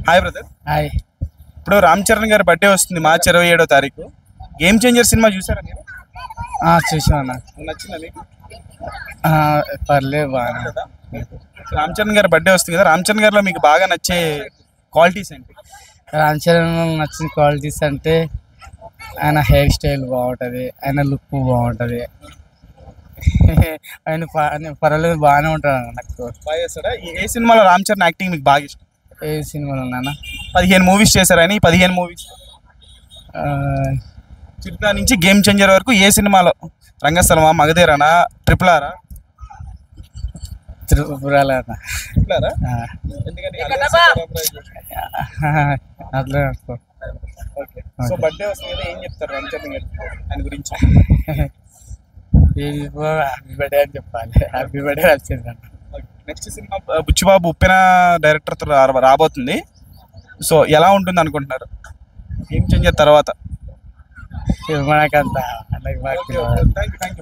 Hi brother. Hi. ఇప్పుడు రామ్ చరణ్ గారి birthday వస్తుంది మార్చి 27వ తారీఖు. గేమ్ చేంజర్ సినిమా చూసారా మీరు? చూసాను. నచ్చిందా మీకు? పర్లేదు బాగా. రామ్ చరణ్ గారి బర్త్డే వస్తుంది కదా, రామ్ చరణ్ గారిలో మీకు బాగా నచ్చే క్వాలిటీస్ ఏంటి? రామ్ చరణ్ నచ్చిన క్వాలిటీస్ అంటే ఆయన హెయిర్ స్టైల్ బాగుంటుంది, ఆయన లుక్ బాగుంటుంది, ఆయన పర్వాలేదు బాగానే ఉంటాడు. నాకు బాగా చేస్తాడా? ఏ సినిమాలో రామ్ చరణ్ యాక్టింగ్ మీకు బాగా ఇష్టం? ఏ సినిమాలో ఉన్నానా? 15 మూవీస్ చేశారు ఆయన. ఈ 15 మూవీస్ చిరుతా నుంచి గేమ్ చేంజర్ వరకు ఏ సినిమాలో? రంగస్థలమా, మగధీరానా, ట్రిపుల్ ఆరా? త్రిపురాలా అట్లా అనుకో. సో బర్త్డే వస్తుంది కదా, ఏం చెప్తారు రామ్ చరణ్ గారు ఆయన గురించి? హ్యాపీ బర్త్డే అని చెప్పాలి. హ్యాపీ బర్త్డే వచ్చింది. నెక్స్ట్ సినిమా బుచ్చిబాబు ఉప్పెన డైరెక్టర్తో రాబోతుంది. సో ఎలా ఉంటుంది అనుకుంటున్నారు గేమ్ చేంజర్ తర్వాత? మనకంత థ్యాంక్ యూ.